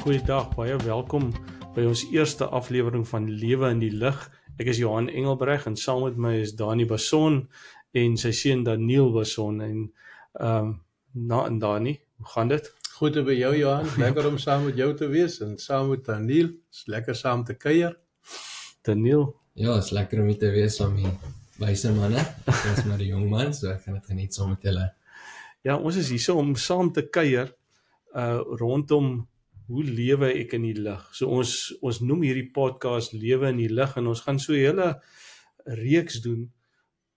Goeiedag, baie welkom by ons eerste aflewering van Lewe in die Lig. Ek is Johan Engelbreg en saam met my is Dani Bason en sy seun Daniel Bason. En Dani, hoe gaan dit? Goed by jou, Johan. Lekker om saam met jou te wees en saam met Daniel. Is lekker saam te kuier. Daniel? Ja, is lekker om hier te wees saam die wyse manne. Ek is maar die jong man, so ek gaan dit geniet saam met julle. Ja, ons is hier om saam te kuier rondom hoe lewe ek in die lig. So ons noem hierdie podcast Lewe in die Lig en ons gaan so 'n hele reeks doen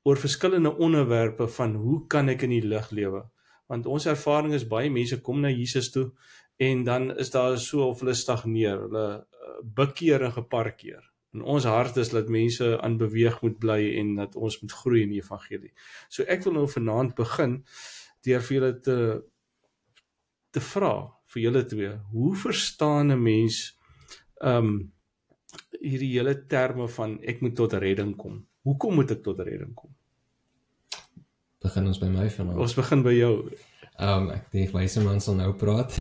oor verskillende onderwerpe van hoe kan ek in die lig lewe. Want ons ervaring is baie mense kom na Jesus toe en dan is daar so of hulle stagneer, hulle bekeer en geparkeer. En ons hart is dat mense aan beweeg moet bly en dat ons moet groei in die evangelie. So ek wil nou vanaand begin deur vir julle te vra vir julle twee, hoe verstaan 'n mens hierdie hele terme van ek moet tot redding kom? Hoekom moet ek tot redding kom? Begin ons by my vanaand. Ons begin by jou. Ek dink wyse man sal nou praat.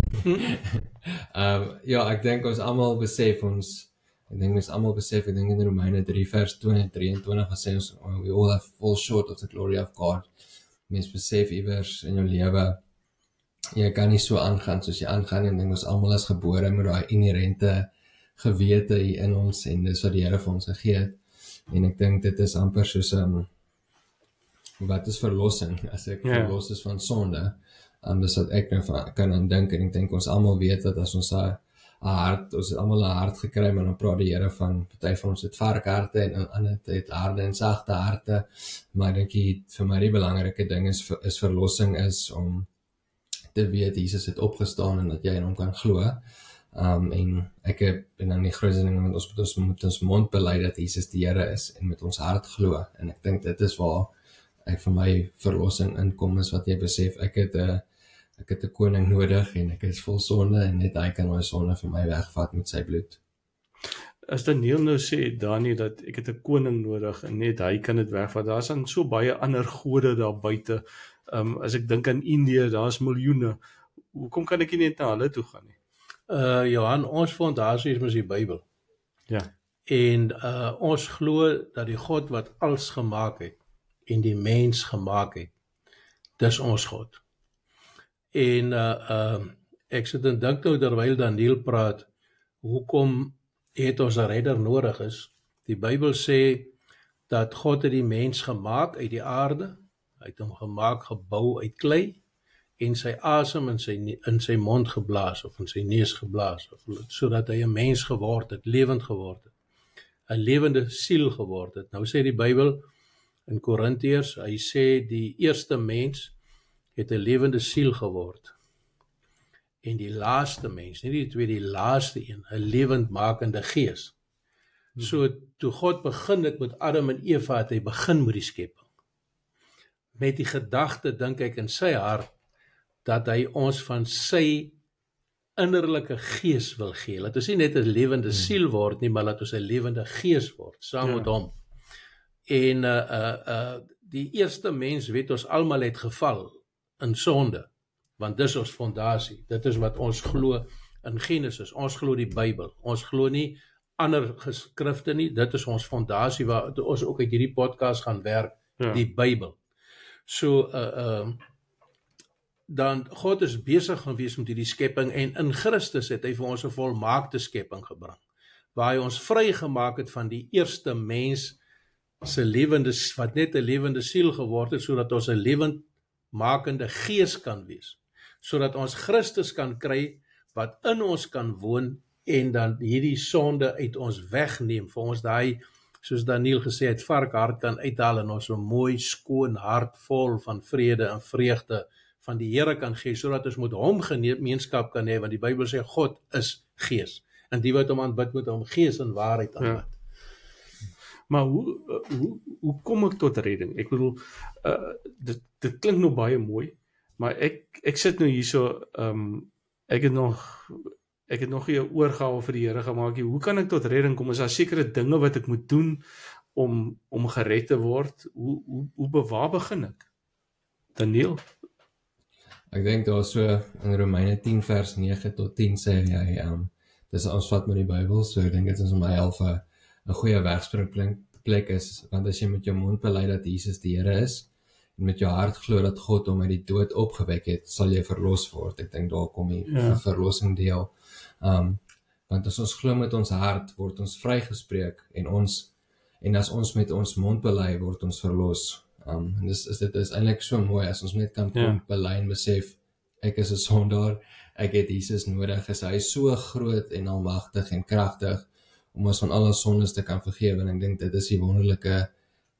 Ja, ek dink ons almal besef ek dink in Romeine 3 vers 23 gesê ons we all have fall short of the glory of God. Mens besef iewers in jou lewe jy kan nie so aangaan soos jy aangaan en dink ons almal is gebore met daai inherente gewete hier in ons en dis wat die Here vir ons gegee het. En ek dink dit is amper soos wat is verlossing as ek verlos is van sonde. Dis wat ek nou kan aan dink en ek dink ons almal weet dat as ons ons het almal 'n hart gekry, maar dan praat die Here van party van ons het varkharte en ander het harde en sagte harte. Maar ek dink vir my die belangrike ding is verlossing is om te weet Jesus het opgestaan en dat jy in hom kan glo. En dan die grootste ding, want ons moet ons mond bely dat Jesus die Here is en met ons hart glo. En ek dink dit is waar ek vir my verlossing inkom, is wat jy besef, ek het 'n koning nodig en ek is vol sonde en net hy kan my sonde vir my wegvat met sy bloed. As Daniel nou sê, Dani, dat ek het 'n koning nodig en net hy kan dit wegvat, daar is dan so baie ander gode daar buite. As ek dink aan Indië, daar is miljoene. Hoekom kan ek nie net na hulle toe gaan nie? Johan, ons fondasie is mos die Bybel. Ja. En ons glo dat die God wat alles gemaak het en die mens gemaak het, dis ons God. En ek sit en dink nou terwyl Daniel praat, hoekom het ons 'n redder nodig is? Die Bybel sê dat God het die mens gemaak uit die aarde, hy het hom gemaak, gebou uit klei, en sy asem in sy mond geblaas, of in sy neus geblaas, sodat hy 'n mens geword het, lewend geword het, 'n lewende siel geword het. Nou sê die Bybel in Korintiërs, hy sê die eerste mens het 'n lewende siel geword. En die laaste mens, nie die tweede, die laaste een, 'n lewendmakende gees. So toe God begin het met Adam en Eva, het hy begin met die skepping. Met die gedagte, dink ek, in sy hart, dat hy ons van sy innerlike gees wil gee. Laat ons nie net 'n lewende siel word nie, maar laat ons 'n lewende gees word, saam met hom. En die eerste mens, weet ons almal, het geval in sonde, want dis ons fondasie, dit is wat ons glo in Genesis, ons glo die Bybel, ons glo nie ander geskrifte nie, dit is ons fondasie waar ons ook uit hierdie podcast gaan werk, die Bybel. So, dan God is besig gewees met hierdie skepping en in Christus het hy vir ons 'n volmaakte skepping gebring, waar hy ons vrygemaak het van die eerste mens se lewende, wat net 'n lewende siel geword het, sodat ons 'n lewendmakende gees kan wees, sodat ons Christus kan kry, wat in ons kan woon, en dan hierdie sonde uit ons wegneem, vir ons daai, soos Daniel gesê het, varkhart kan uithaal en ons so mooi, skoon hart vol van vrede en vreugde van die Here kan gee, sodat ons met hom gemeenskap kan hê, want die Bybel sê God is gees, en die wat hom aanbid moet hom gees en waarheid aanbid. Maar hoe kom ek tot redding? Ek bedoel, dit klink nou baie mooi, maar ek sit nou hierso, ek het nog nie 'n oorgawe vir die Here gemaak nie. Hoe kan ek tot redding kom? Is daar sekere dinge wat ek moet doen om gered te word? Waar begin ek? Daniel? Ek dink daar so in Romeine 10 vers 9 tot 10 sê hy, dis ons vat met die Bybel, so ek dink dit is om my half 'n goeie wegspringplek is, want as jy met jou mond bely dat Jesus die Here is, en met jou hart glo dat God hom uit die dood opgewek het, sal jy verlos word. Ek dink daar kom die verlossing deel. Want as ons glo met ons hart, word ons vrygespreek, en as ons met ons mond bely, word ons verlos. En dit is eintlik so mooi, as ons net kan kom bely en besef, ek is 'n sondaar, ek het Jesus nodig, hy is so groot en almagtig en kragtig, om ons van al ons sondes te kan vergewe, en ek dink dit is die wonderlike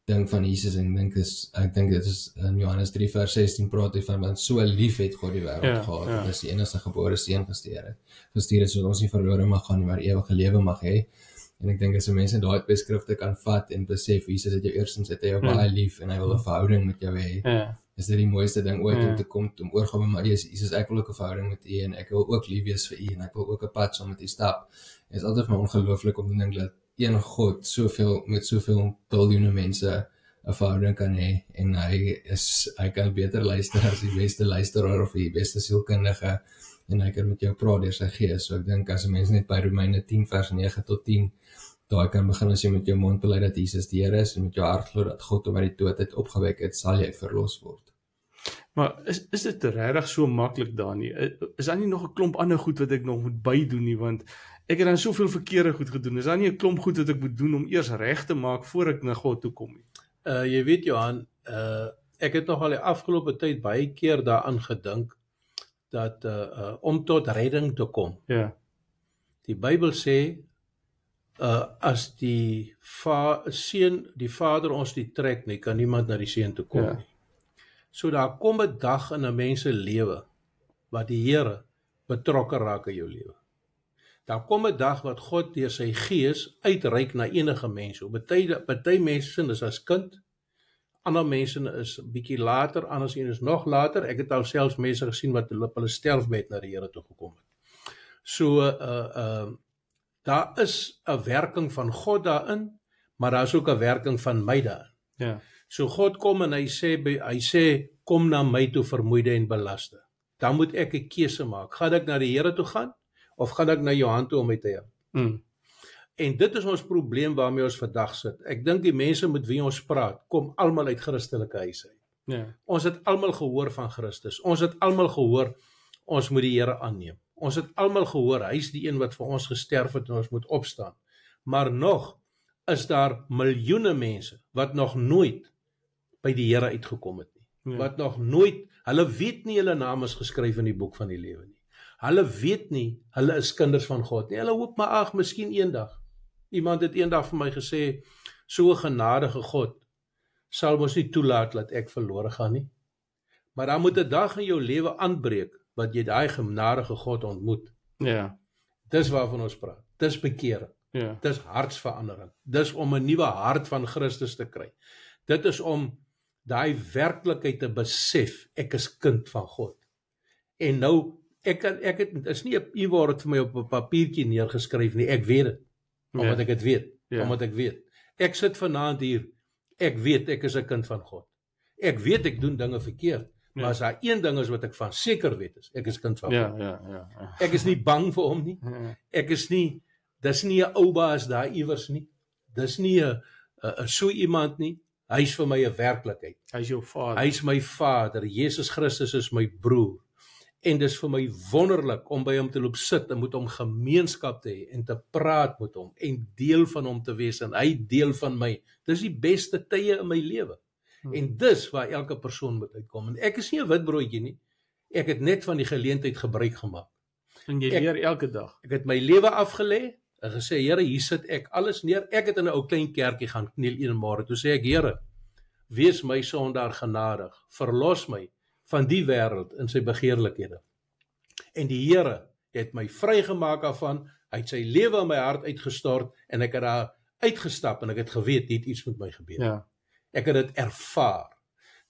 ding van Jesus, en ek dink dit is in Johannes 3 vers 16 praat hy van, want so lief het God die wêreld gehad, dat hy die enigste gebore seun gestuur het, sodat ons nie verlore mag gaan, maar ewige lewe mag hê. En ek dink as mense daai twee skrifte kan vat en besef, Jesus het jou eerstens het hy jou baie lief, en hy wil 'n verhouding met jou hê, is dit die mooiste ding ooit om te kom, om oorgawe, maar Jesus, ek wil ook 'n verhouding met u, en ek wil ook lief wees vir u, en ek wil ook 'n pad saam met u stap. Het is altyd vir my ongelooflik om te dink dat een God met soveel biljoene mense 'n verhouding kan hê, en hy kan beter luister as die beste luisteraar of die beste sielkundige, en hy kan met jou praat deur sy gees. So ek dink as 'n mens net by Romeine 10 vers 9 tot 10 daai kan begin, as jy met jou mond bely dat Jesus die Here is, en met jou hart glo dat God hom uit die dood het opgewek het, sal jy verlos word. Maar is dit regtig so maklik daar nie? Is daar nie nog 'n klomp ander goed wat ek nog moet bydoen nie, want ek het dan soveel verkeerde goed gedoen. Is daar nie 'n klomp goed wat ek moet doen om eers reg te maak voor ek na God toe kom nie? Jy weet Johan, ek het nog al die afgelope tyd baie keer daaraan gedink, dat om tot redding te kom. Die Bybel sê, as die Vader ons nie trek nie, kan niemand na die Seun toe kom nie. So daar kom 'n dag in 'n mens se lewe, wat die Here betrokke raak in jou lewe. Daar kom 'n dag wat God deur sy gees uitreik na enige mens. Party mense is as kind, ander mense is 'n bietjie later, anders een is nog later. Ek het al selfs mense gesien wat op hulle sterfbed na die Here toe gekom het. So daar is 'n werking van God daarin, maar daar is ook 'n werking van my daarin. So God kom en hy sê kom na my toe vermoeide en belaste. Dan moet ek 'n keuse maak. Gaan ek na die Here toe gaan of gaan ek na Johan toe om my te help? En dit is ons probleem waarmee ons vandag sit. Ek dink die mense met wie ons praat, kom almal uit Christelike huise uit. Ons het almal gehoor van Christus. Ons het almal gehoor ons moet die Here aanneem. Ons het almal gehoor hy is die een wat vir ons gesterf het en ons moet opstaan. Maar nog is daar miljoene mense wat nog nooit by die Here uitgekom het nie. Wat nog nooit, hulle weet nie hulle naam is geskryf in die boek van die lewe nie. Hulle weet nie, hulle is kinders van God nie. Hulle hoop maar, miskien eendag. Iemand het eendag vir my gesê, so 'n genadige God sal mos nie toelaat dat ek verlore gaan nie. Maar daar moet 'n dag in jou lewe aanbreek, wat jy daai genadige God ontmoet. Dis waarvan ons praat. Dis bekering. Dis hartsverandering. Dis om 'n nuwe hart van Christus te kry. Dit is om daai werklikheid te besef, ek is kind van God. En nou, ek het, is nie 'n woord vir my op 'n papiertjie neergeskryf nie, ek weet dit. Omdat ek het weet, omdat ek weet. Ek sit vanaand hier, ek weet ek is 'n kind van God. Ek weet ek doen dinge verkeerd, maar as daar een ding is wat ek van seker weet is, ek is kind van God. Ek is nie bang vir hom nie. Ek is nie, dis nie 'n ou baas daar iewers nie. Dis nie 'n so iemand nie. Hy is vir my 'n werklikheid. Hy is jou Vader. Hy is my Vader. Jesus Christus is my broer. En dis vir my wonderlik om by hom te loop sit en met hom gemeenskap te hê en te praat met hom en deel van hom te wees en hy deel van my. Dis die beste tye in my lewe. En dis waar elke persoon moet uitkom. En ek is nie 'n witbroodjie nie. Ek het net van die geleentheid gebruik gemaak. En jy leer elke dag. Ek het my lewe afgelê en gesê, Here, hier sit ek alles neer. Ek het in 'n ou klein kerkie gaan kniel een môre. Toe sê ek, Here, wees my sondaar genadig. Verlos my van die wêreld in sy begeerlikhede. En die Here het my vrygemaak daarvan, hy het sy lewe in my hart uitgestort, en ek het daar uitgestap, en ek het geweet, dit iets met my gebeur. Ek het dit ervaar.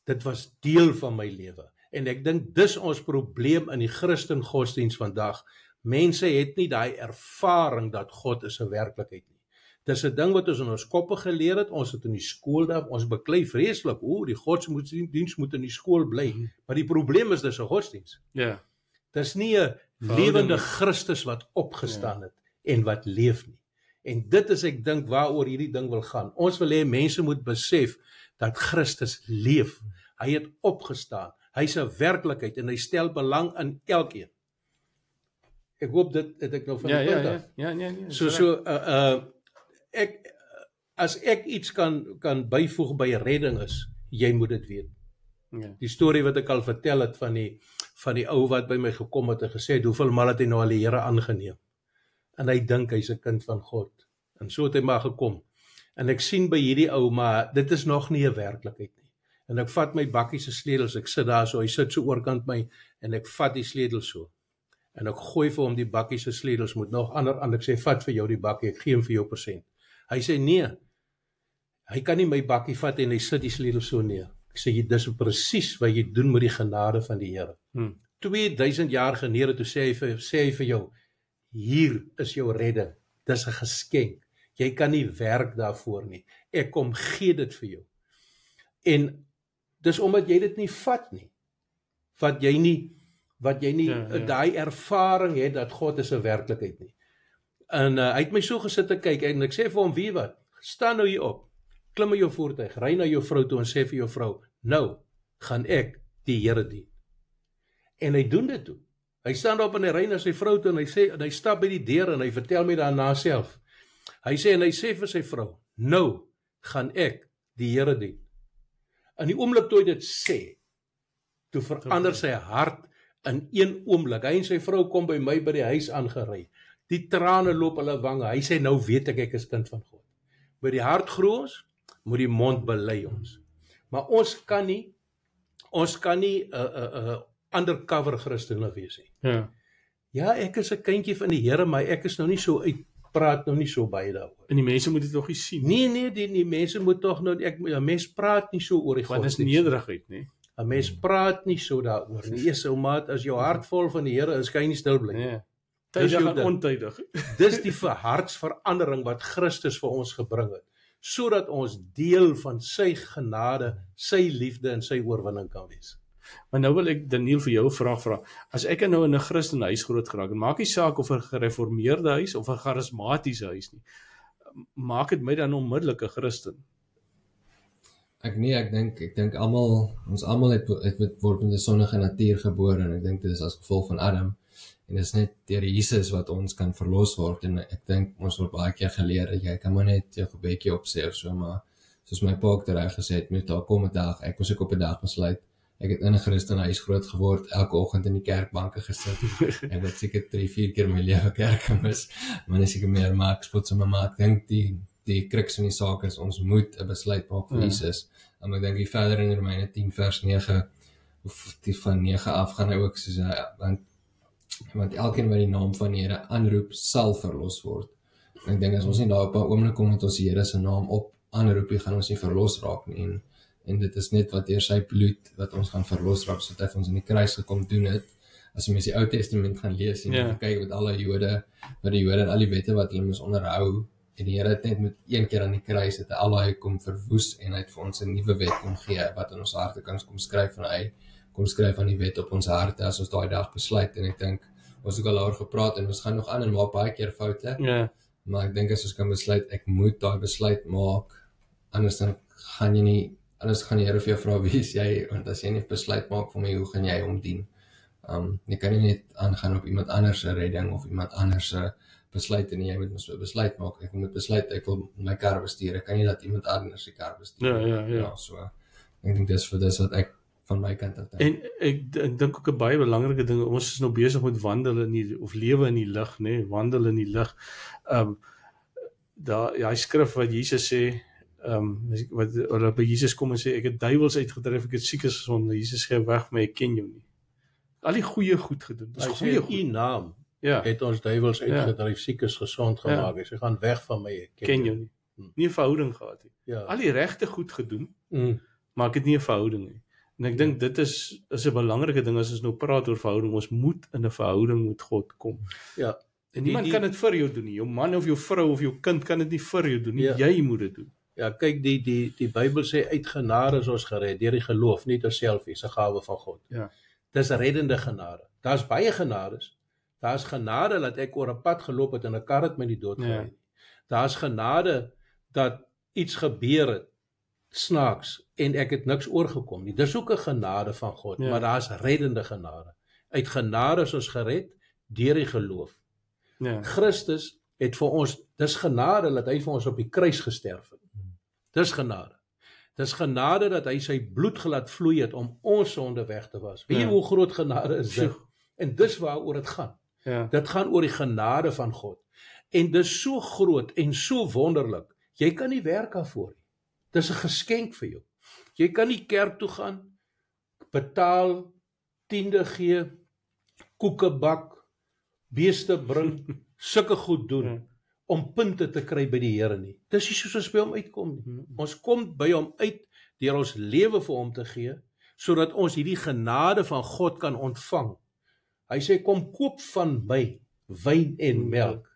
Dit was deel van my lewe. En ek dink, dis ons probleem in die Christen godsdienst vandag. Mense het nie daai ervaring dat God is 'n werklikheid nie. Dis 'n ding wat ons in ons koppe geleer het, ons het in die skool daar, ons beklei vreeslik, die godsdienst moet in die skool bly, maar die probleem is dis 'n godsdienst. Dis nie 'n lewende Christus wat opgestaan het en wat leef nie. En dit is ek dink waaroor hierdie ding wil gaan. Ons wil hê mense moet besef dat Christus leef. Hy het opgestaan. Hy's 'n werklikheid en hy stel belang in elkeen. Ek hoop dit het ek nou van die punt af. Ja. As ek iets kan byvoeg by redding is, jy moet dit weet. Ja. Die storie wat ek al vertel het van die ou wat by my gekom het en gesê het, hoeveel maal het hy nou al die Here aangeneem? En hy dink hy's 'n kind van God. En so het hy maar gekom. En ek sien by hierdie ou, maar dit is nog nie 'n werklikheid nie. En ek vat my bakkie se sleutels, ek sit daar so, hy sit so oorkant my, en ek vat die sleutels so. En ek gooi vir hom die bakkie se sleutels, moet nog ander, ek sê, vat vir jou die bakkie, ek gee hom vir jou persent. Hy sê, nee, hy kan nie my bakkie vat en hy sit die sleutels so neer. Ek sê, dis presies wat jy doen met die genade van die Here. 2000 jaar gelede, toe sê hy vir jou, hier is jou redding, dis 'n geskenk, jy kan nie werk daarvoor nie, ek kom gee dit vir jou. En dis omdat jy dit nie vat nie, wat jy nie daai ervaring het dat God is 'n werklikheid nie. En hy het my so gesit te kyk en ek sê vir hom, wie wat, staan nou hier op, klim in jou voertuig, ry na jou vrou toe en sê vir jou vrou, nou gaan ek die Here dien. En hy doen dit toe. Hy staan op en hy ry na sy vrou toe en hy stap by die deur en hy vertel my daarna self. Hy sê vir sy vrou, nou gaan ek die Here dien. In die oomblik toe hy dit sê, toe verander sy hart in een oomblik. Hy en sy vrou kom by my by die huis aangery. Die trane loop hulle wange. Hy sê, nou weet ek is kind van God. By die hart glo ons, met die mond bely ons. Maar ons kan nie undercover Christene wees nie. Ja, ek is 'n kindjie van die Here, maar ek is nou nie so praat nou nie so baie daaroor. En die mense moet dit nog nie sien. Nee, die mense moet tog nou, 'n mens praat nie so oor die God. Want dis nederigheid, nee. 'n Mens praat nie so daaroor nie. Eers ou maat, as jou hart vol van die Here is, kan jy nie stil bly nie. Nee. Tydig en ontydig. Dis die hartsverandering wat Christus vir ons gebring het, sodat ons deel van sy genade, sy liefde en sy oorwinning kan wees. Maar nou wil ek Daniel vir jou 'n vraag vra. As ek nou in 'n Christen huis groot geraak, en maak nie saak of 'n gereformeerde huis of 'n charismatiese huis nie, maak dit my dan onmiddellik 'n Christen? Ek dink ons almal het word met 'n sondige natuur gebore en ek dink dit is as gevolg van Adam. En dit is net deur Jesus wat ons kan verlos word en ek dink ons word baie keer geleer dat jy kan maar net jou gebedjie opsê of so, maar soos my pa ook reg gesê het, moet daar kom 'n dag, ek moes ook op 'n dag besluit. Ek het in 'n Christenhuis groot geword, elke oggend in die kerkbanke gesit. Ek het seker 3-4 keer my lewe kerk gemis, maar dis seker meer maar ek spot sommer maar ek dink die kruks van die saak is ons moet 'n besluit maak vir Jesus. En ek dink die verder in Romeine 10 vers 9 of die van 9 af gaan hy ook soos want elkeen wat die naam van die Here aanroep sal verlos word. En ek dink as ons nie daar op 'n oomblik kom met ons die Here se naam op aanroep, gaan ons nie verlos raak nie. En dit is net wat deur sy bloed wat ons gaan verlos raak, sodat hy vir ons in die kruis gekom doen het. As jy mens die Ou Testament gaan lees en kyk met al die Jode en al die wette wat hulle moes onderhou, en die Here het net met een keer aan die kruis het hy al daai kom verwoes en hy het vir ons 'n nuwe wet kom gee wat in ons harte kan kom skryf van hy kom skryf van die wet op ons harte as ons daai dag besluit. En ek dink ons het ook al daaroor gepraat en ons gaan nog aan en maak baie keer foute. Ja. Maar ek dink as ons kan besluit ek moet daai besluit maak, anders gaan die Here vir jou vra wie is jy, want as jy nie besluit maak vir my, hoe gaan jy hom dien? Jy kan nie net aangaan op iemand anders se redding of iemand anders se besluit en jy moet so besluit maak. Ek moet besluit ek wil my kar bestuur. Ek kan nie laat iemand anders die kar bestuur. Ja. So ek dink dis wat ek van my kant af dink. En ek dink ook 'n baie belangrike ding, ons is nou besig met wandel in die of lewe in die lig, nê, wandel in die lig. Hy skrif wat Jesus sê, wat hulle by Jesus kom en sê ek het duiwels uitgedryf, ek het siekes gesond. Jesus sê weg my, ek ken jou nie. Al die goeie goed gedoen. Dis goeie goed. U naam het ons duiwels uitgedryf, siekes gesond gemaak. Hy sê gaan weg van my, ek ken jou nie. Nie 'n verhouding gehad nie. Al die regte goed gedoen, maar ek het nie 'n verhouding nie. En ek dink dit is 'n belangrike ding as ons nou praat oor verhouding. Ons moet in 'n verhouding met God kom. Ja. En niemand kan dit vir jou doen nie. Jou man of jou vrou of jou kind kan dit nie vir jou doen nie. Jy moet dit doen. Ja, kyk, die Bybel sê uit genade is ons gered, deur die geloof, nie terself is 'n gawe van God. Ja. Dis reddende genade. Daar's baie genades, Daar's genade dat ek oor 'n pad geloop het en 'n kar het my nie doodgery nie. Daar's genade dat iets gebeur het, snaaks, en ek het niks oorgekom nie. Dis ook 'n genade van God, maar daar's reddende genade. Uit genade is ons gered deur die geloof. Christus het vir ons, dis genade dat hy vir ons op die kruis gesterf het. Dis genade. Dis genade dat hy sy bloed gelaat vloei het om ons sonde weg te was. Weet jy hoe groot genade is dit? En dis waaroor dit gaan. Dit gaan oor die genade van God. En dis so groot en so wonderlik. Jy kan nie werk daarvoor nie. Dis 'n geskenk vir jou. Jy kan nie kerk toe gaan, betaal, tiende gee, koeke bak, beeste bring, sulke goed doen om punte te kry by die Here nie. Dis nie soos ons by hom uitkom nie. Ons kom by hom uit deur ons lewe vir hom te gee, sodat ons hierdie genade van God kan ontvang. Hy sê, kom koop van my wyn en melk.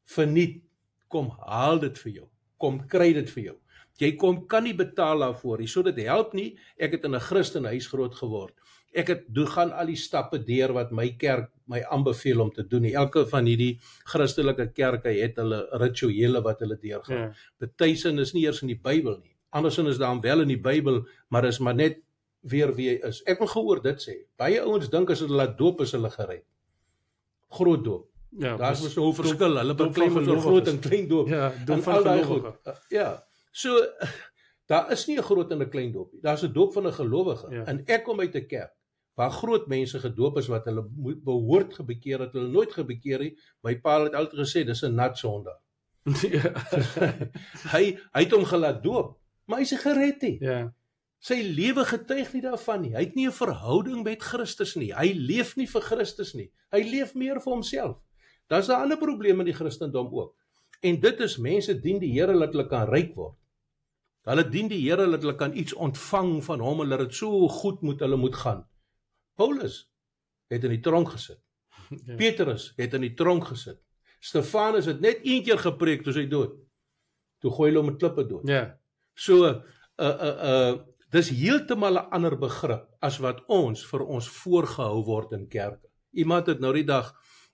Verniet, kom haal dit vir jou. Kom kry dit vir jou. Jy kan nie betaal daarvoor nie. So dit help nie, ek het in 'n Christenhuis groot geword. Ek het gaan al die stappe deur wat my kerk my aanbeveel om te doen. Elke van hierdie Christelike kerke het hulle rituele wat hulle deurgaan. Betuising is nie eers in die Bybel nie. Andersin is daar wel in die Bybel, maar is maar net weer wie hy is. Ek wil gehoor dit sê. Baie ouens dink as hulle laat doop is hulle gered. Groot doop. Daar's mos 'n verskil. Hulle beklem met 'n groot en klein doop. Doop van gelowige. So daar is nie 'n groot en 'n klein doop nie. Daar's 'n doop van 'n gelowige. En ek kom uit 'n kerk waar groot mense gedoop is wat hulle behoort gebekeer het, hulle nooit gebekeer nie. My pa het altyd gesê dis 'n nat sondaar. Hy het hom gelaat doop, maar hy's gered nie. Sy lewe getuig nie daarvan nie. Hy het nie 'n verhouding met Christus nie. Hy leef nie vir Christus nie. Hy leef meer vir homself. Daar's 'n ander probleem in die Christendom ook. En dit is mense dien die Here dat hulle kan ryk word. Hulle dien die Here dat hulle kan iets ontvang van hom en dat dit so goed met hulle moet gaan. Paulus het in die tronk gesit. Petrus het in die tronk gesit. Stefanus het net een keer gepreek toe hy dood. Toe gooi hulle hom met klippe dood. So dis heeltemal 'n ander begrip as wat ons vir ons voorgehou word in kerke. Iemand het nou die dag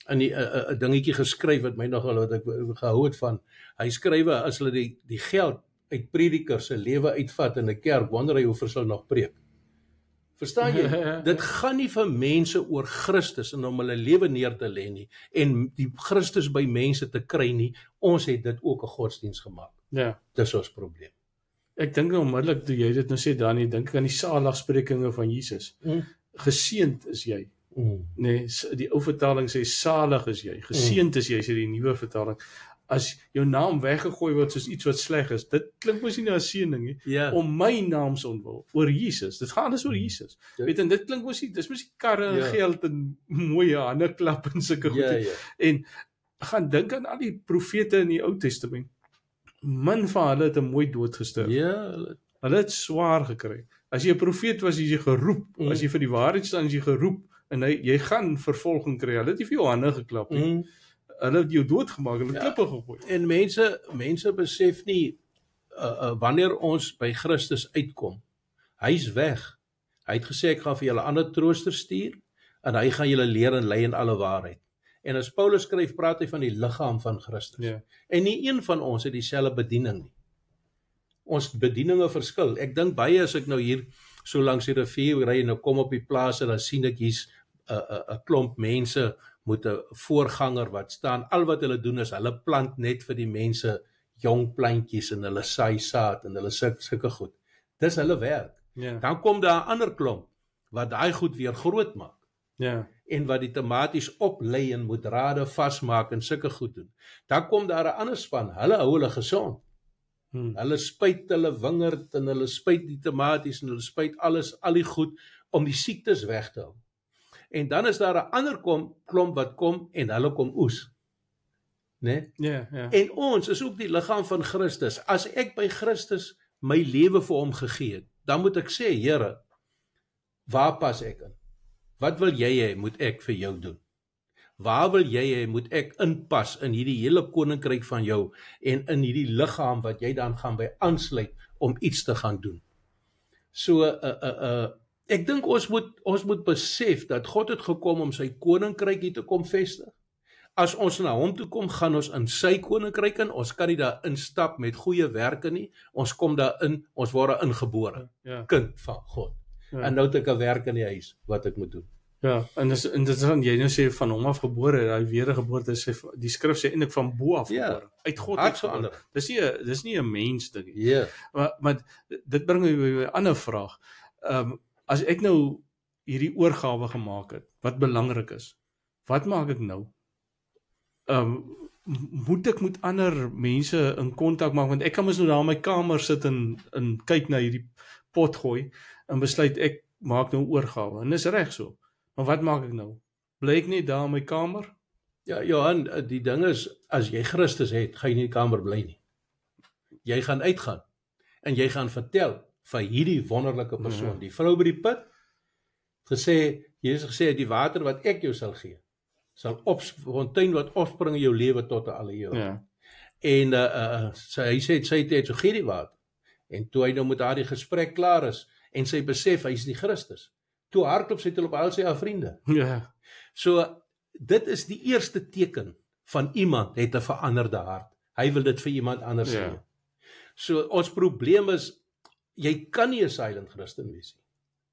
in die 'n dingetjie geskryf wat my nogal wat ek gehou het van. Hy skrywe as hulle die geld uit predikers se lewe uitvat in 'n kerk, wonder hy hoeveel sal nog preek. Verstaan jy? Dit gaan nie vir mense oor Christus en om hulle lewe neer te lê nie en die Christus by mense te kry nie. Ons het dit ook 'n godsdiens gemaak. Dis ons probleem. Ek dink onmiddellik toe jy dit nou sê, Dani, dink ek aan die saligsprekinge van Jesus. Geseënd is jy. Nee, die ou vertaling sê salig is jy. Geseënd is jy, sê die nuwe vertaling. As jou naam weggegooi word soos iets wat sleg is, dit klink mos nie na 'n seëning nie. Om my naam se ontwil oor Jesus. Dit gaan alles oor Jesus. Weet en dit klink mos nie, dis mos nie karre en geld en mooi hande klap en sulke goed. En gaan dink aan al die profete in die Ou Testament. Min van hulle het 'n mooi dood gesterf. Hulle het swaar gekry. As jy 'n profeet was, is jy geroep. As jy vir die waarheid staan, is jy geroep en jy gaan vervolging kry. Hulle het nie vir jou hande geklap nie. Hulle het jou doodgemaak en met klippe gegooi. En mense besef nie wanneer ons by Christus uitkom. Hy's weg. Hy het gesê ek gaan vir julle ander trooster stuur en hy gaan julle leer en lei in alle waarheid. En as Paulus skryf, praat hy van die liggaam van Christus. En nie een van ons het dieselfde bediening nie. Ons bedieninge verskil. Ek dink baie as ek nou hier so langs die rivier ry en nou kom op die plaas en dan sien ek hier's 'n klomp mense met 'n voorganger wat staan. Al wat hulle doen is hulle plant net vir die mense jong plantjies en hulle saai saad en hulle sulke goed. Dis hulle werk. Dan kom daar 'n ander klomp wat daai goed weer groot maak. En wat die tomaties oplei en moet rade vasmaak en sulke goed doen. Dan kom daar 'n ander span, hulle hou hulle gesond. Hulle spuit hulle wingerd en hulle spuit die tomaties en hulle spuit alles, al die goed om die siektes weg te hou. En dan is daar 'n ander klomp wat kom en hulle kom oes. Né? En ons is ook die liggaam van Christus. As ek by Christus my lewe vir hom gegee het, dan moet ek sê, Here, waar pas ek in? Wat wil jy hê moet ek vir jou doen? Waar wil jy hê moet ek inpas in hierdie hele koninkryk van jou en in hierdie liggaam wat jy dan gaan by aansluit om iets te gaan doen? So ek dink ons moet besef dat God het gekom om sy koninkryk hier te kom vestig. As ons na hom toe kom, gaan ons in sy koninkryk in. Ons kan nie daar instap met goeie werke nie. Ons kom daar in, ons word daar ingebore. Ja. Kind van God. Ja. En nou het ek 'n werk in die huis wat ek moet doen. Ja, en dis interessant, jy nou sê van hom af gebore, daai wedergeboorte sê die skrif sê eintlik van bo af Ja. gebore, uit God Hart uit so gebore. ander. Dis nie 'n mens ding nie. Ja. Maar dit bring my by 'n ander vraag. As ek nou hierdie oorgawe gemaak het, wat belangrik is, wat maak ek nou? Moet ek met ander mense in kontak maak, want ek kan mos nou daar in my kamer sit en kyk na hierdie pot gooi en besluit ek maak nou oorgawe, en dis reg so. Maar wat maak ek nou? Bly ek net daar in my kamer? Ja, Johan, die ding is, as jy Christus het, gaan jy nie in die kamer bly nie. Jy gaan uitgaan, en jy gaan vertel van hierdie wonderlike persoon, die vrou by die put, gesê, Jesus gesê, die water wat ek jou sal gee, sal fontein wat opspring in jou lewe tot alle eeuw. Ja. En hy sê, sy het so gee die water. En toe hy nou met haar die gesprek klaar is, en sy besef, hy is die Christus, toe hardloop sy op al sy vriende. Ja. So, dit is die eerste teken van iemand het 'n veranderde hart. Hy wil dit vir iemand anders Ja. gee. So, ons probleem is, jy kan nie 'n silent Christen wees nie.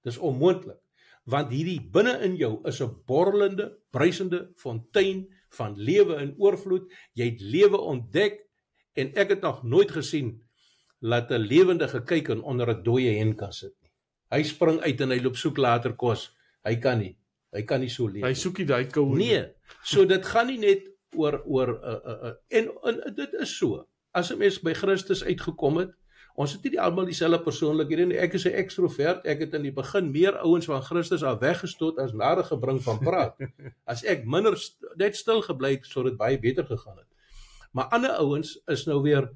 Dis onmoontlik, want hierdie binne in jou is 'n borrelende, bruisende fontein van lewe in oorvloed. Jy het lewe ontdek, en ek het nog nooit gesien laat 'n lewendige kuiken onder 'n dooie hen kan sit nie. Hy spring uit en hy loop soek later kos. Hy kan nie so leef. Hy soek nie daai koue. Nee, so dit gaan nie net oor en dit is so. As 'n mens by Christus uitgekom het, ons het nie almal dieselfde persoonlikhede nie. Ek is 'n ekstrovert. Ek het in die begin meer ouens van Christus af weggestoot as nader gebring van praat. As ek minder net stil gebly het, sou dit baie beter gegaan het. Maar ander ouens is nou weer,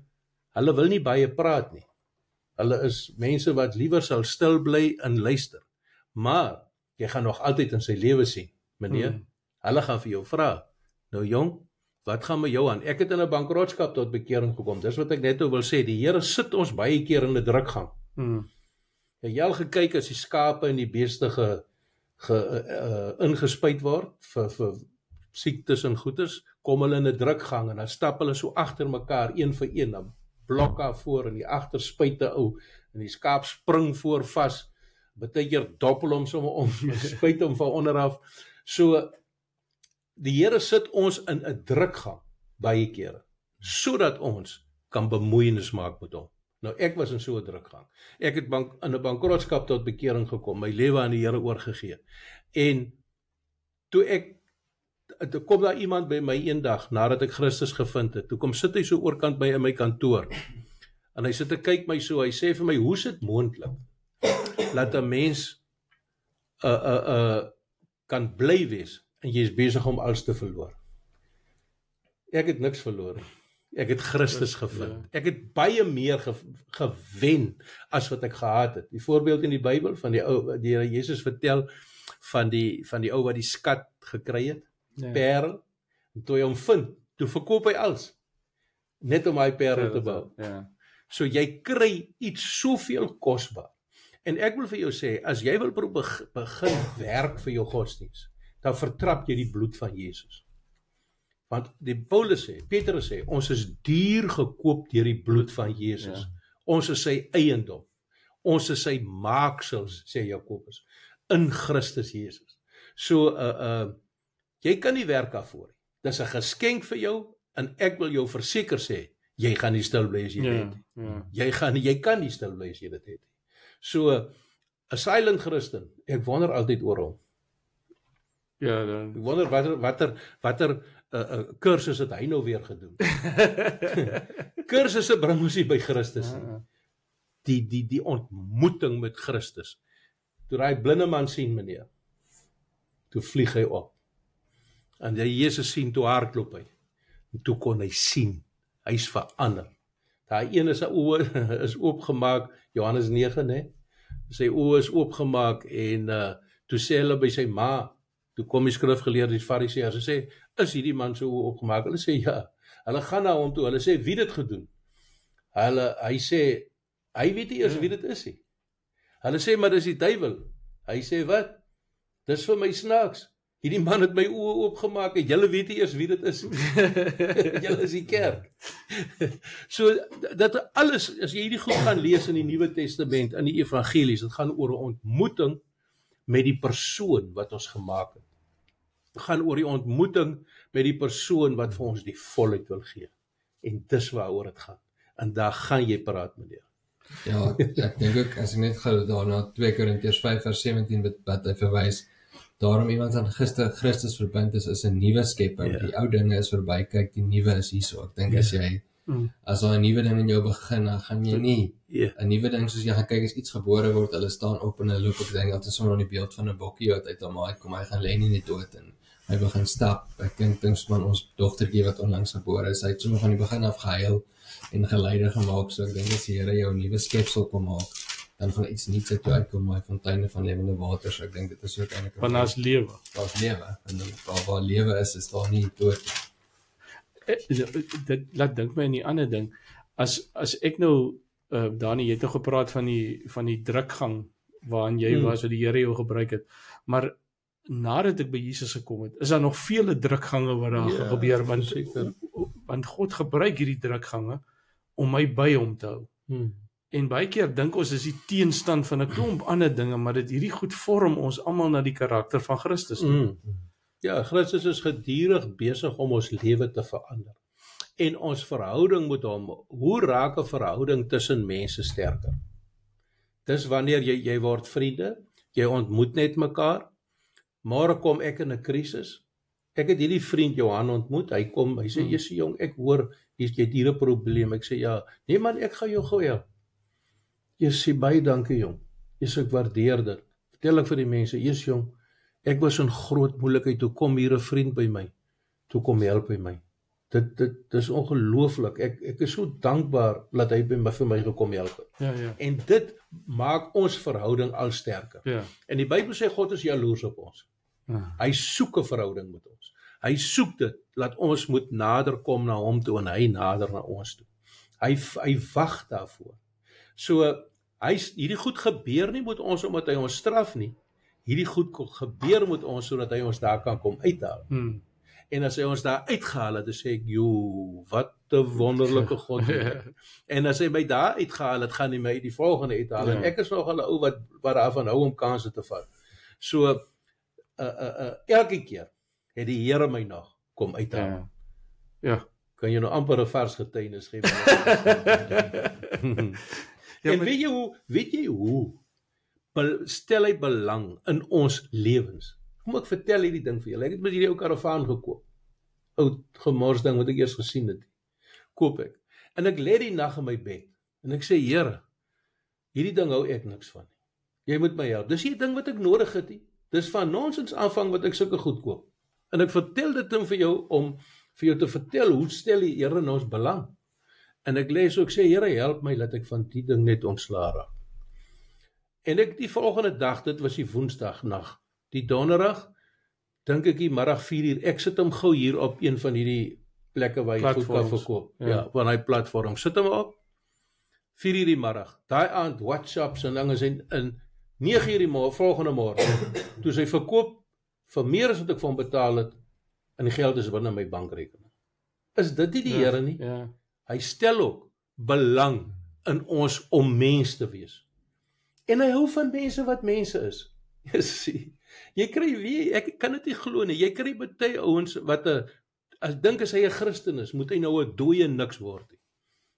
hulle wil nie baie praat nie. Hulle is mense wat liewer sal stil bly en luister. Maar jy gaan nog altyd in sy lewe sien, meneer. Hulle gaan vir jou vra, nou jong, wat gaan met jou aan? Ek het in 'n bankrotskap tot bekering gekom. Dis wat ek net nou wil sê. Die Here sit ons baie keer in 'n drukgang. Jy al gekyk as die skape en die beeste ingespuit word vir siektes en goeters, kom hulle in 'n drukgang en dan stap hulle so agter mekaar, een vir een, dan blok daar voor en die agter spuit 'n ou en die skaap spring voor vas. Partykeer doppel hom sommer om, spuit hom van onder af. So die Here sit ons in 'n drukgang baie kere, sodat ons kan bemoeienis maak met hom. Nou ek was in so 'n drukgang. Ek het in 'n bankrotskap tot bekering gekom, my lewe aan die Here oorgegee. En toe kom daar iemand by my eendag nadat ek Christus gevind het. Toe kom sit hy so oorkant by in my kantoor. En hy sit te kyk my so, hy sê vir my, hoe is dit moontlik dat 'n mens kan bly wees en jy is besig om alles te verloor? Ek het niks verloor nie. Ek het Christus gevind. Ek het baie meer gewen as wat ek gehad het. Die voorbeeld in die Bybel van die Here Jesus vertel van die ou wat die skat gekry het, parel, en toe hy hom vind, toe verkoop hy alles net om hy parel te bou. Ja. So jy kry iets soveel kosbaar. En ek wil vir jou sê, as jy wil begin werk vir jou godsdiens, dan vertrap jy die bloed van Jesus. Want die Paulus sê, Petrus sê, ons is duur gekoop deur die bloed van Jesus. Ja. Ons is sy eiendom. Ons is sy maaksels, sê Jakobus, in Christus Jesus. So, jy kan nie werk daarvoor nie. Dis 'n geskenk vir jou, en ek wil jou verseker sê, jy gaan nie stil bly as jy dit het nie. Jy kan nie stil bly as jy dit het nie. So, 'n silent Christen, ek wonder altyd oor hom. Ja, dan. Ek wonder watter kursus het hy nou weer gedoen. Kursusse bring ons nie by Christus nie. Die ontmoeting met Christus. Toe hy blinde man sien, meneer, toe vlieg hy op. En die Jesus sien, toe hardloop hy. En toe kon hy sien. Hy's verander. Daai een is sy oë is oopgemaak, Johannes 9, né? Sy oë is oopgemaak en toe sê hulle by sy ma, toe kom die skrifgeleerdes, die fariseërs, hulle sê, is hierdie man so oë oopgemaak? Hulle sê ja. Hulle gaan na hom toe, hulle sê, wie dit gedoen? Hy sê, hy weet nie eers wie dit is nie. Hulle sê, maar dis die duiwel. Hy sê, wat? Dis vir my snaaks. Hierdie man het my oë oopgemaak en julle weet nie eers wie dit is. Julle is die kerk. So, dat alles, as jy hierdie goed gaan lees in die Nuwe Testament, in die evangelies, dit gaan oor 'n ontmoeting met die persoon wat ons gemaak het. Dit gaan oor die ontmoeting met die persoon wat vir ons die volheid wil gee. En dis waaroor dit gaan. En daar gaan jy praat, meneer. Ja, ek dink ook, as ek net gou daarna 2 Korintiërs 5:17 wat hy verwys, daarom iemand aan Christus verbind is 'n nuwe skepper. Die ou dinge is verby, kyk, die nuwe is hierso. Ek dink as jy as daar 'n nuwe ding in jou begin, dan gaan jy nie 'n nuwe ding soos jy gaan kyk as iets gebore word, hulle staan op en hulle loop, ek dink altyd sommer aan die beeld van 'n bokkie wat uit hom uitkom, hy gaan lê nie net dood en hy begin stap. Ek dink van ons dogtertjie wat onlangs gebore is, hy het sommer van die begin af gehuil en geleide gemaak, so ek dink as die Here jou 'n nuwe skepsel kom maak, dan gaan iets nuuts uit jou uitkom, my fonteine van lewende water, so ek dink dit is ook eintlik want daar's lewe. Daar's lewe, en waar lewe is daar nie dood. Dit laat dink my aan die ander ding. As ek nou, Dani, jy het nou gepraat van die drukgang waarin jy was, wat die Here jou gebruik het, maar nadat ek by Jesus gekom het, is daar nog vele drukgange wat daar gebeur, want God gebruik hierdie drukgange om my by hom te hou. En baie keer dink ons is die teenstand van 'n klomp ander dinge, maar dit hierdie goed vorm ons almal na die karakter van Christus toe. Ja, Christus is gedurig besig om ons lewe te verander. En ons verhouding met hom, hoe raak 'n verhouding tussen mense sterker? Dis wanneer jy word vriende, jy ontmoet net mekaar. Môre kom ek in 'n krisis. Ek het hierdie vriend Johan ontmoet. Hy sê, "Jessie jong, ek hoor jy het hier 'n probleem." Ek sê, "Ja, nee man, ek gaan jou gou help." Jessie, baie dankie jong. Ek waardeer dit. Vertel ek vir die mense, "Jessie jong, ek was in groot moeilikheid, toe kom hier 'n vriend by my. Toe kom help by my." Dit is ongelooflik. Ek is so dankbaar dat hy vir my gekom help het. Ja. En dit maak ons verhouding al sterker. Ja. En die Bybel sê God is jaloers op ons. Hy soek 'n verhouding met ons. Hy soek dit, dat ons moet nader kom na hom toe en hy nader na ons toe. Hy wag daarvoor. So, hierdie goed gebeur nie met ons omdat hy ons straf nie. Hierdie goed gebeur met ons sodat hy ons daar kan kom uithaal. En as hy ons daar uitgehaal het, dan sê ek, "Joe, wat 'n wonderlike God." En as hy my daar uitgehaal het, gaan hy my die volgende uithaal. En ek is nog 'n ou wat daarvan hou om kansse te vat. So elke keer het die Here my nog kom uithaal. Ja. Kan jy nou amper 'n vars getuienis gee? En weet jy hoe stel hy belang in ons lewens? Kom ek vertel hierdie ding vir julle. Ek het met hierdie ou karavaan gekoop. Ou gemors ding wat ek eers gesien het. Koop ek. En ek lê die nag in my bed. En ek sê, "Here, hierdie ding hou ek niks van nie. Jy moet my help. Dis nie 'n ding wat ek nodig het nie. Dis van nonsens aanvang wat ek sulke goed koop." En ek vertel dit vir jou om vir jou te vertel hoe stel die Here in ons belang. En ek lees ook sê, "Here, help my dat ek van die ding net ontslae raak." En ek die volgende dag, dit was die Woensdag nag. Die donderdag, dink ek die middag 4:00, ek sit hom gou hier op een van hierdie plekke waar jy goed kan verkoop. Ja, van hy platform. Sit hom op, 4:00 die middag. Daai aand, WhatsApps en dinge in 9:00 die volgende môre. Toe sy verkoop vir meer as wat ek vir hom betaal het, en die geld is binne my bankrekening. Is dit nie die Here nie? Ja. Hy stel ook belang in ons om mens te wees. En hy hou van mense wat mense is. Jy kry ek kan dit nie glo nie. Jy kry baie ouens wat as hy 'n Christen is, moet hy nou 'n dooie niks word nie.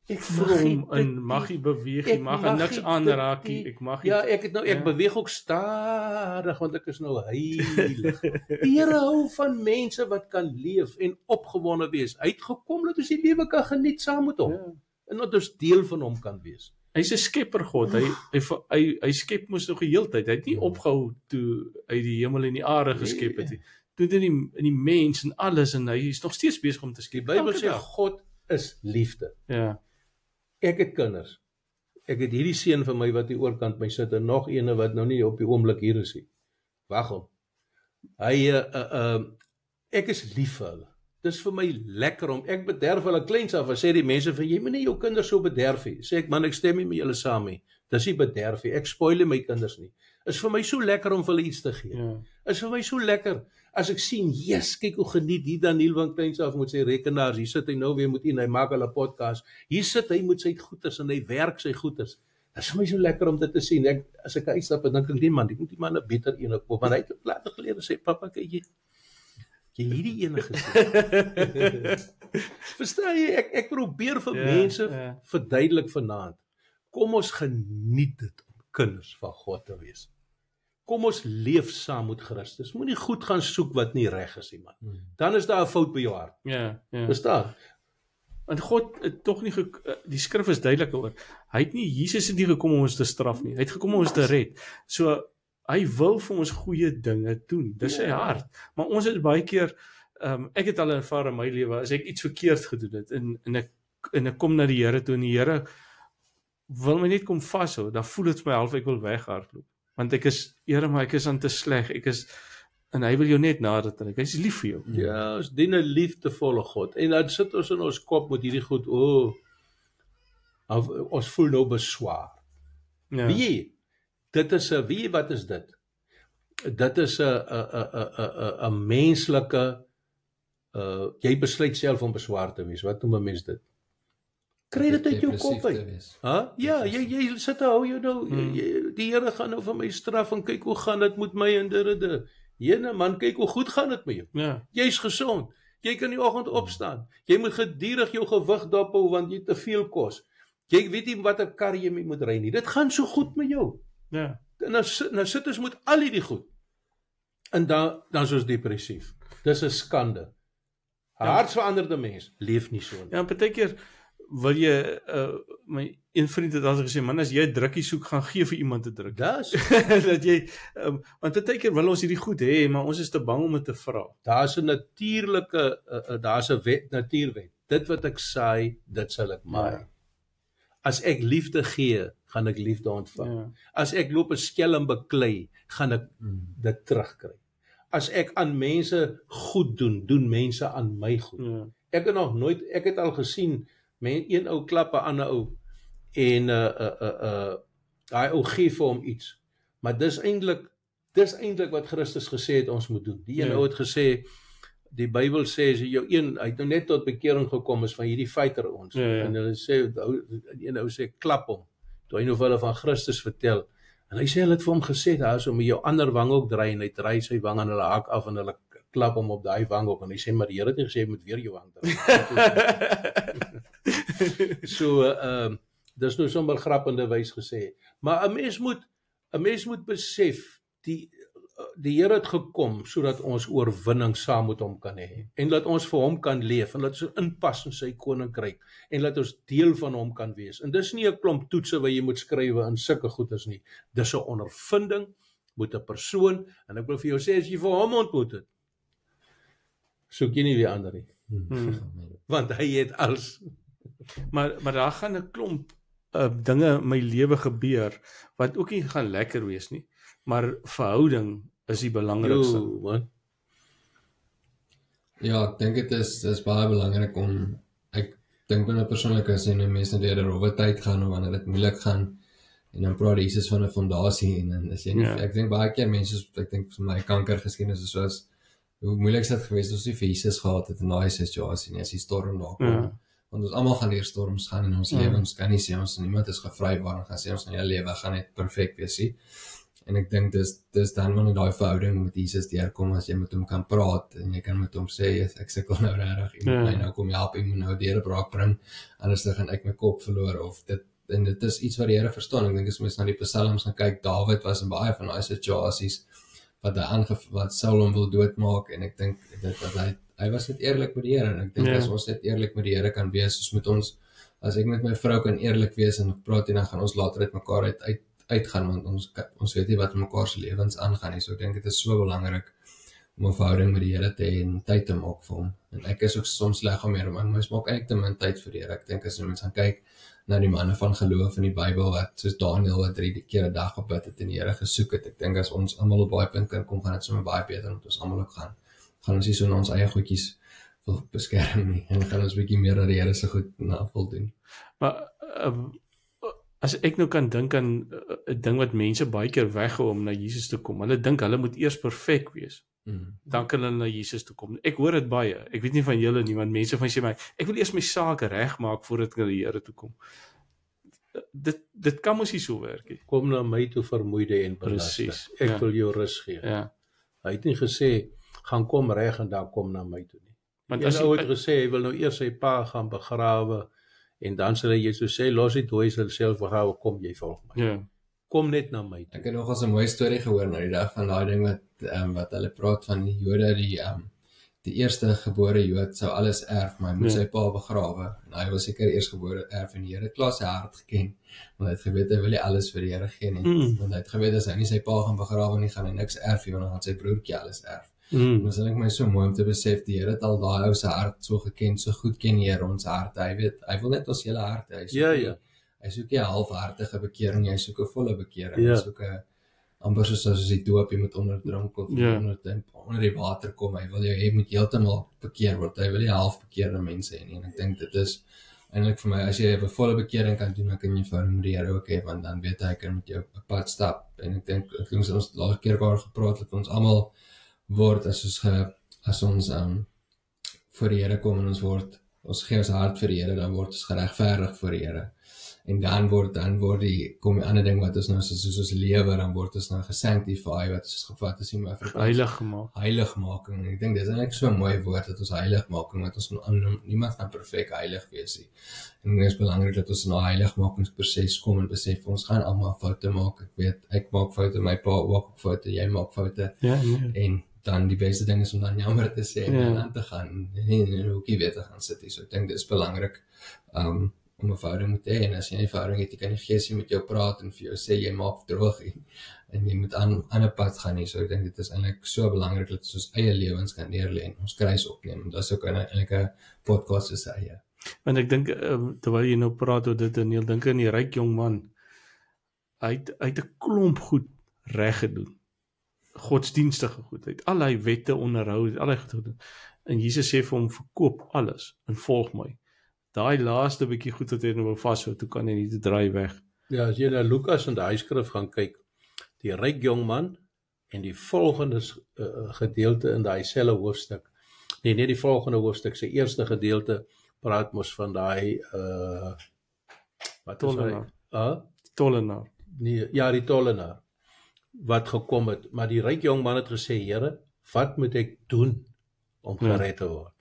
Ek vra hom en mag hy beweeg, hy mag niks aanraak nie. Ek beweeg ook stadig want ek is nou heilig. Die Here hou van mense wat kan leef en opgewonde wees. Hy het gekom dat ons die lewe kan geniet saam met hom. En dat ons deel van hom kan wees. Hy's 'n skepper God. Hy skep mos nog die hele tyd. Hy het nie opgehou toe hy die hemel en die aarde geskep het nie. Toe in die mens en alles, en hy is nog steeds besig om te skep. Die Bybel sê God is liefde. Ja. Ek het kinders. Ek het hierdie seun vir my wat hier oorkant my sit en nog ene wat nou nie op die oomblik hier is nie. Wag hom. Ek is lief vir hulle. Dis vir my lekker om, ek bederf hulle kleins af, sê die mense van, jy moet nie jou kinders so bederf nie. Sê ek, man, ek stem nie met julle saam nie. Dis nie bederf nie, ek spoil my kinders nie. Is vir my so lekker om vir hulle iets te gee. Ja. Is vir my so lekker as ek sien, yes, kyk hoe geniet hier Daniel van Kleins af met sy rekenaars. Hier sit hy nou weer met hy maak hulle podcast. Hier sit hy met sy goeders en hy werk sy goeders. Dit is vir my so lekker om dit te sien. As ek uitstap en dan dink ek, man, ek moet die man 'n beter ene koop. Maar hy het later gelede sê, pappa, kyk jy hierdie ene gesien. Verstaan jy? Ek probeer vir mense verduidelik vanaand. Kom ons geniet dit om kinders van God te wees. Kom ons leef saam met Christus. Moenie goed gaan soek wat nie reg is nie, man. Dan is daar 'n fout by jou hart. Ja. Verstaan? Want God het tog nie die skrif is duidelik oor. Jesus het nie gekom om ons te straf nie. Hy het gekom om ons te red. So hy wil vir ons goeie dinge doen. Dis sy hart. Maar ons het baie keer ek het al ervaar in my lewe as ek iets verkeerd gedoen het en ek kom na die Here toe en die Here wil my net kom vashou, dan voel dit vir my half ek wil weghardloop. Want Here, maar ek is aan te sleg. En hy wil jou net nader trek. Hy is lief vir jou. Ja, ons dien 'n liefdevolle God. En dan sit ons in ons kop met hierdie goed, ons voel nou beswaar. Ja. Wie? Wat is dit? Dit is 'n menslike jy besluit self om beswaar te wees. Wat noem 'n mens dit? Kry dit uit jou kop uit. Ja, jy sit hou jou nou, die Here gaan nou vir my straf en kyk hoe gaan dit met my en dit. Jene man, kyk hoe goed gaan dit met jou. Ja. Jy's gesond. Jy kan die oggend opstaan. Jy moet gedurig jou gewig dophou want jy te veel kos. Jy weet nie watter kar jy moet ry nie. Dit gaan so goed met jou. Ja. En nou sit ons met al hierdie goed. En dan is ons depressief. Dis 'n skande. 'n Hartsveranderde mens leef nie so nie. Ja, partykeer wil jy my een vriend het altyd gesê, man, as jy 'n drukkie soek, gaan gee vir iemand 'n drukkie. Dat jy want partykeer wil ons hierdie goed hê, maar ons is te bang om dit te vra. Daar's 'n natuurlike daar's 'n natuurwet. Dit wat ek saai, dit sal ek maai. Ja. As ek liefde gee, gaan ek liefde ontvang. Ja. As ek loop 'n skelm beklei, gaan ek dit terugkry. As ek aan mense goed doen mense aan my goed. Ja. Ek het al gesien een ou klap 'n ander ou en daai ou gee vir hom iets. Maar dis eintlik wat Christus gesê het ons moet doen. Die een ou het gesê, die Bybel sê hy het nou net tot bekering gekom is van hierdie fighter ons. En hulle sê een ou sê klap hom. Toe hy nou vir hulle van Christus vertel. En hy sê hulle het vir hom gesê daar is om met jou ander wang ook draai en hy draai sy wang en hulle hak af en hulle klap hom op daai wang ook en hy sê maar die Here het nie gesê jy moet weer jou wang draai. So dis nou sommer grappende wys gesê. Maar 'n mens moet besef die Here het gekom sodat ons oorwinning saam met hom kan hê en dat ons vir hom kan leef en dat ons inpas in sy koninkryk en dat ons deel van hom kan wees. En dis nie 'n klomp toetse wat jy moet skrywe in sulke goeders nie. Dis 'n ondervinding met 'n persoon en ek wil vir jou sê as jy vir hom ontmoet het, soek jy nie weer ander nie. Want hy het alles. Maar daar gaan 'n klomp dinge in my lewe gebeur wat ook nie gaan lekker wees nie. Maar verhouding is die belangrikste. Ja, ek dink dit is baie belangrik om ek dink binne persoonlik as jy mense deur 'n rowwe tyd gaan of wanneer dit moeilik gaan en dan praat Jesus van 'n fondasie en dan as jy nie, ek dink baie keer mense ek dink vir my kankergeskiedenis is soos hoe moeilik dit gewees as jy vir Jesus gehad het in daai situasie nie as die storm daar kom. Want ons almal gaan deur storms gaan in ons lewens, kan nie sê ons niemand is gevrywaar en gaan sê ons hele lewe gaan net perfek wees nie. En ek dink dis dan wanneer daai verhouding met Jesus deurkom as jy met hom kan praat en jy kan met hom sê ek sukkel nou regtig, jy moet my nou kom help, jy moet nou deurbraak bring, anders dan gaan ek my kop verloor of dit is iets wat die Here verstaan. Ek dink as mens na die psalms gaan kyk, Dawid was in baie van daai situasies wat Saul hom wil doodmaak en ek dink dat hy was net eerlik met die Here en ek dink as ons net eerlik met die Here kan wees, soos met ons, as ek met my vrou kan eerlik wees en praat en dan gaan ons later uit mekaar uitgaan, want ons weet nie wat in mekaar se lewens aangaan nie, so ek dink dit is so belangrik om 'n verhouding met die Here te hê en tyd te maak vir hom. En ek is ook soms sleg om maar mens maak eintlik te min tyd vir die Here. Ek dink as mense gaan kyk na die manne van geloof in die Bybel wat soos Daniel wat 3 keer 'n dag gebid het en die Here gesoek het. Ek dink as ons almal op baie punt kan kom, gaan dit sommer baie beter met ons almal ook gaan ons nie so na ons eie goedjies wil beskerm nie en gaan ons bietjie meer dat die Here se goed na wil doen. Maar as ek nou kan dink aan 'n ding wat mense baie keer weghou om na Jesus te kom. Hulle dink hulle moet eers perfek wees. Dan kan hulle na Jesus toe kom. Ek hoor dit baie. Ek weet nie van julle nie, want mense van sê my, ek wil eers my saak regmaak voordat ek na die Here toe kom. Dit kan mos nie so werk nie. Kom na my toe vermoeide en belaste. Presies, Ek ja. wil jou rus gee. Ja. Hy het nie gesê, gaan kom reg en dan kom na my toe nie. Want Die as ou jy, het gesê, hy wil nou eers sy pa gaan begrawe, en dan sal hy so sê, los die dooi self begrawe, kom jy volg my. ja. Kom net na my toe. Ek het nog eens 'n mooi storie gehoor nou die dag van daai ding wat hulle praat van die Jode, die eerste gebore Jood sou alles erf, maar hy moes sy pa begrawe. En hy was seker eersgebore erf en die Here het klaar sy hart geken, want hy het geweet hy wil nie alles vir die Here gee nie. Want hy het geweet as hy nie sy pa gaan begrawe nie, gaan hy niks erf nie, want dan gaan sy broertjie alles erf. Dit is eintlik my so mooi om te besef, die Here het al daai ou se hart so geken, so goed ken die Here ons hart. Hy weet, hy wil net ons hele harte. Hy soek nie 'n halfhartige bekering, hy soek 'n volle bekering. Hy soek 'n amper soos die doop, jy moet onderdrink of onder die water kom. Hy wil jy moet heeltemal bekeer word. Hy wil nie half bekeerde mense hê nie. En ek dink dit is eintlik vir my, as jy 'n volle bekering kan doen, dan kan jy verhouding met die Here ook hê, want dan weet hy kan met jou 'n pad stap. En ek dink ons laaste keer oor gepraat het, ons almal word as ons voor die Here kom en ons gee ons hart vir die Here, dan word ons geregverdig voor die Here. En dan word kom die ander ding wat ons nou soos ons lewe, dan word ons nou gesanctify, wat ons gevat is in Afrikaans. Heiligmaking. En ek dink dis eintlik so 'n mooi woord, dat ons heiligmaking, want ons niemand kan perfek heilig wees nie. En dit is belangrik dat ons in 'n heiligmakingsproses kom en besef, ons gaan almal foute maak. Ek weet, ek maak foute, my pa maak foute, jy maak foute. En dan die beste ding is om dan jammer te sê en dan aan te gaan en nie in 'n hoekie weer te gaan sit. So ek dink dit is belangrik om 'n verhouding moet hê, en as jy nie 'n verhouding het, jy kan die Gees met jou praat en vir jou sê jy maak droog en jy moet aan 'n pad gaan nie. So ek dink dit is eintlik so belangrik dat ons eie lewens kan neerlê en ons kruis opneem. En dit is ook eintlik 'n podcast te sê, ja. Want ek dink terwyl jy nou praat oor dit, Daniel, dink aan die ryk jong man. Hy het 'n klomp goed reg gedoen. Godsdienstige goed. Hy het al hy wette onderhou, het al hy goed gedoen. En Jesus sê vir hom, verkoop alles en volg my. Daai laaste bietjie goed wat hy nou wou vashou, toe kan hy nie te draai weg. Ja, as jy na Lukas en daai skrif gaan kyk, die ryk jong man en die volgende gedeelte in daai selfe hoofstuk. Nee, nie die volgende hoofstuk, sy eerste gedeelte praat mos van daai wat is hy? Tollenaar. Nee, ja, die tollenaar wat gekom het, maar die ryk jong man het gesê, Here, wat moet ek doen om gered te word?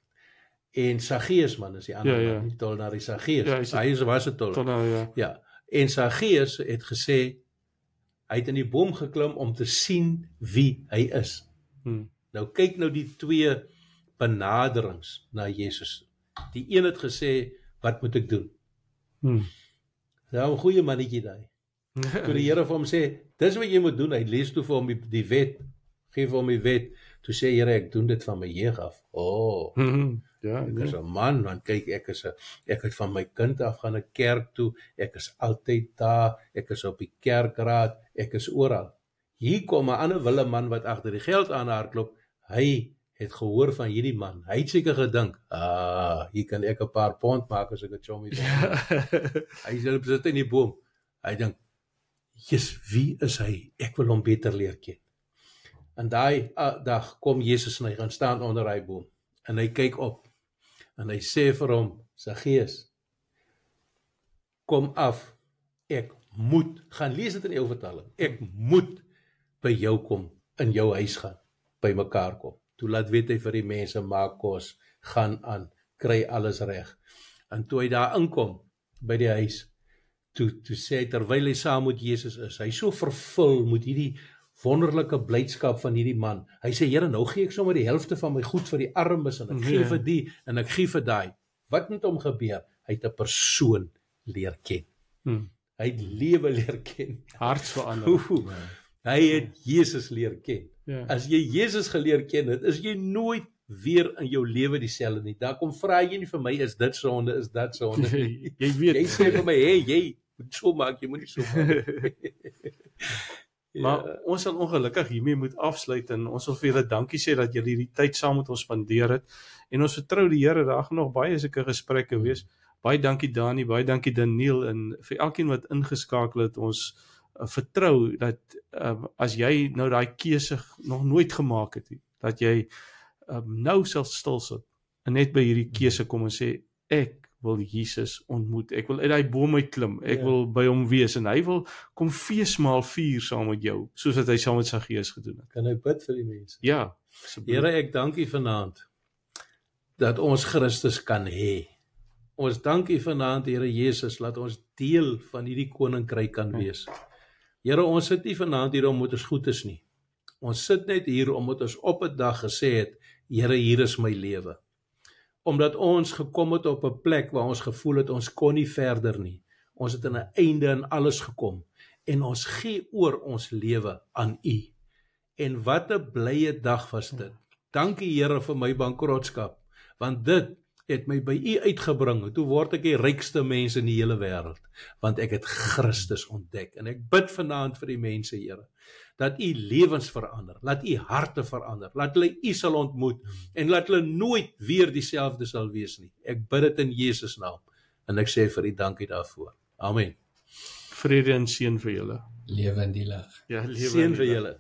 En Saggeus man is die ander man, die tollenaar, die Saggeus. Hy was 'n tollenaar. Ja. En Saggeus het gesê, hy het in die boom geklim om te sien wie hy is. Nou kyk nou die twee benaderings na Jesus. Die een het gesê, wat moet ek doen? Nou 'n goeie mannetjie daai. Toe die Here vir hom sê, dis wat jy moet doen, hy lees toe vir hom die wet, gee vir hom die wet, toe sê Here, ek doen dit van my jeug af. Ek is 'n man, want kyk, ek het van my kind af gaan 'n kerk toe, ek is altyd daar, ek is op die kerkraad, ek is oral. Hier kom 'n ander wille man wat agter die geld aanhardloop, hy het gehoor van hierdie man, hy het seker gedink, hier kan ek 'n paar pond maak as ek 'n chommie doen. Hy sit in die boom, hy dink, Jesus, wie is hy? Ek wil hom beter leer ken. En daai dag kom Jesus en hy gaan staan onder hy boom, en hy kyk op, en hy sê vir hom, Saggeus, kom af, ek moet, gaan lees dit in die ou vertaling, ek moet by jou kom, in jou huis gaan, by mekaar kom. Toe laat weet hy vir die mense, maak kos, gaan aan, kry alles reg. En toe hy daar inkom, by die huis, toe sê hy, terwyl hy saam met Jesus is, hy so vervul met hierdie wonderlike blydskap van hierdie man. Hy sê, Here, nou gee ek sommer die helfte van my goed vir die armes, en ek gee vir die, en ek gee vir daai. Wat moet hom gebeur? Hy het 'n persoon leer ken. Hy het lewe leer ken. Hartsverandering. Hy het Jesus leer ken. As jy Jesus geleer ken het, is jy nooit weer in jou lewe dieselfde nie. Daar kom vra jy nie vir my, is dit sonde, is dat sonde? Jy weet. Jy sê vir my, jy moet so maak, jy moet nie so maak. Maar ons sal ongelukkig hiermee moet afsluit, en ons wil vir julle dankie sê dat julle hierdie tyd saam met ons spandeer het, en ons vertrou die Here, daar gaan nog baie sulke gesprekke wees. Baie dankie Dani, baie dankie Daniel en vir elkeen wat ingeskakel het. Ons vertrou dat as jy nou daai keuse nog nooit gemaak het, dat jy nou sal stil sit en net by hierdie keuse kom en sê, ek wil Jesus ontmoet, ek wil uit daai boom uit klim, ek wil by hom wees en hy wil kom feesmaal vier saam met jou, soos wat hy saam met Saggeus gedoen het. Kan ek bid vir die mense? Ja, Here, ek dank U vanaand dat ons Christus kan hê. Ons dank U vanaand, Here Jesus, laat ons deel van hierdie koninkryk kan wees. Here, ons sit nie vanaand hier omdat ons goed is nie. Ons sit net hier omdat ons op 'n dag gesê het, Here, hier is my lewe. Omdat ons gekom het op 'n plek waar ons gevoel het ons kon nie verder nie. Ons het aan 'n einde in alles gekom en ons gee oor ons lewe aan U. En wat 'n blye dag was dit. Dankie Here vir my bankrotskap, want dit het my by U uitgebring. Toe word ek die rykste mens in die hele wêreld, want ek het Christus ontdek. En ek bid vanaand vir die mense, Here, dat U lewens verander, laat U harte verander, laat hulle U sal ontmoet en laat hulle nooit weer dieselfde sal wees nie. Ek bid dit in Jesus naam en ek sê vir U dankie daarvoor. Amen. vrede en seën vir julle. Lewe in die lig. Ja, lewe Seën in die vir lig. julle.